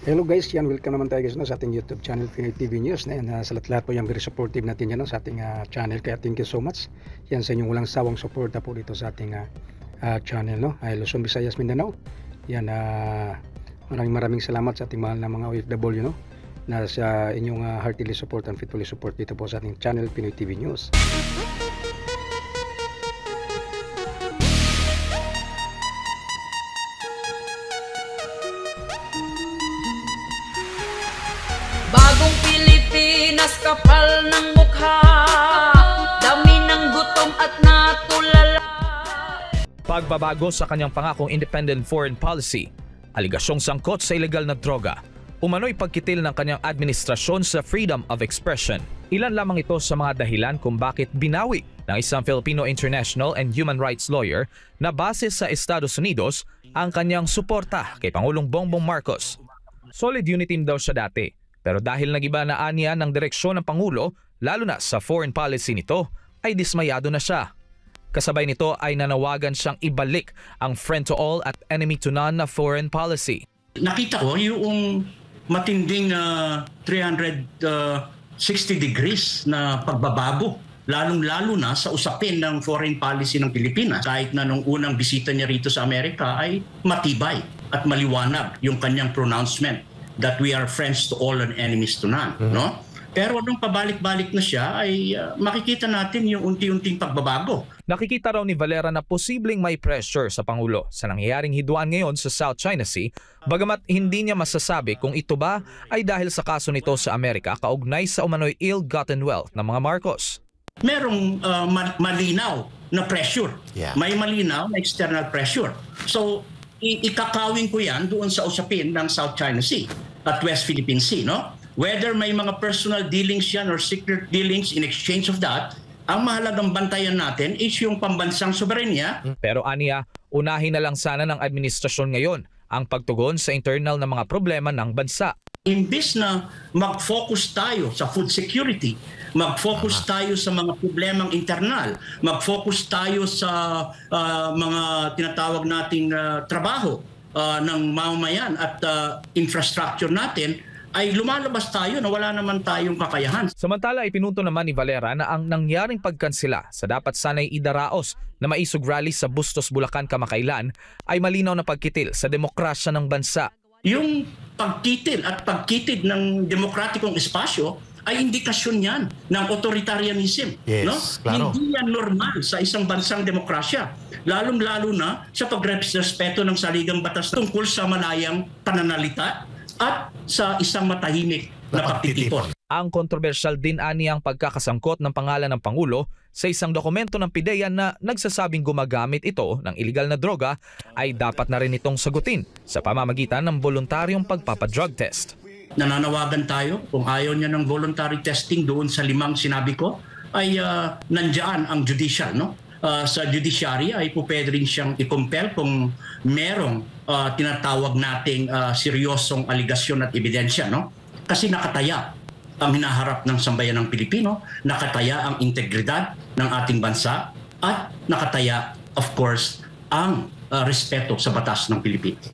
Hello guys, yan, welcome naman tayo guys sa ating YouTube channel Pinoy TV News na yan. Sa lahat po yan, very supportive natin yan sa ating channel, kaya thank you so much yan sa inyong walang sawang suporta po dito sa ating channel, no? Ay Luzon, Visayas, Mindanao yan. Maraming salamat sa ating mahal na mga OFW, no, na sa inyong heartily support and faithfully support dito po sa ating channel Pinoy TV News. Bagong Pilipinas, kapal ng mukha, dami ng gutom at natulala. Pagbabago sa kanyang pangakong independent foreign policy, aligasyong sangkot sa ilegal na droga, umano'y pagkitil ng kanyang administrasyon sa freedom of expression. Ilan lamang ito sa mga dahilan kung bakit binawi ng isang Filipino international and human rights lawyer na base sa Estados Unidos ang kanyang suporta kay Pangulong Bongbong Marcos. Solid unity team daw siya dati, pero dahil nagiba na aniya ng direksyon ng Pangulo, lalo na sa foreign policy nito, ay dismayado na siya. Kasabay nito ay nanawagan siyang ibalik ang friend to all at enemy to none na foreign policy. Nakita ko yung matinding 360 degrees na pagbabago, lalong-lalo na sa usapin ng foreign policy ng Pilipinas. Kahit na nung unang bisita niya rito sa Amerika ay matibay at maliwanag yung kanyang pronouncement that we are friends to all and enemies to none, no? Pero nung pabalik-balik na siya ay makikita natin yung unti-unting pagbabago. Nakikita raw ni Valera na posibleng may pressure sa Pangulo sa nangyayaring hidwaan ngayon sa South China Sea, bagamat hindi niya masasabi kung ito ba ay dahil sa kaso nito sa Amerika kaugnay sa umano'y ill-gotten wealth ng mga Marcos. Merong malinaw na pressure. Yeah. May malinaw na external pressure. So, ikakawin ko yan doon sa usapin ng South China Sea at West Philippine Sea, no? Whether may mga personal dealings yan or secret dealings in exchange of that, ang mahalagang bantayan natin is yung pambansang soberenya. Pero aniya, unahin na lang sana ng administrasyon ngayon ang pagtugon sa internal na mga problema ng bansa. Imbis na mag-focus tayo sa food security, mag-focus tayo sa mga problemang internal, mag-focus tayo sa mga tinatawag nating trabaho ng mamamayan at infrastructure natin, ay lumalabas tayo na wala naman tayong kakayahan. Samantala, ipinunto naman ni Valera na ang nangyaring pagkansela sa dapat sanay idaraos na maisog rally sa Bustos, Bulacan kamakailan ay malinaw na pagkitil sa demokrasya ng bansa. Yung pagkitil at pagkitid ng demokratikong espasyo ay indikasyon yan ng authoritarianism. Yes, no? klaro. Hindi yan normal sa isang bansang demokrasya. Lalong-lalo na sa pagrespeto ng saligang batas tungkol sa malayang pananalita at sa isang matahimik na pagtitipon. Ang kontrobersyal din aniyang pagkakasangkot ng pangalan ng Pangulo sa isang dokumento ng PIDEA na nagsasabing gumagamit ito ng iligal na droga ay dapat na rin itong sagutin sa pamamagitan ng voluntaryong pagpapadrug test. Nananawagan tayo kung ayaw niya ng voluntary testing doon sa 5 sinabi ko ay nandiyan ang judicial, no? Sa judiciary ay pwede rin siyang i-compel kung merong tinatawag nating seryosong aligasyon at ebidensya, no? Kasi nakataya ang hinaharap ng sambayan ng Pilipino, nakataya ang integridad ng ating bansa, at nakataya, of course, ang respeto sa batas ng Pilipinas.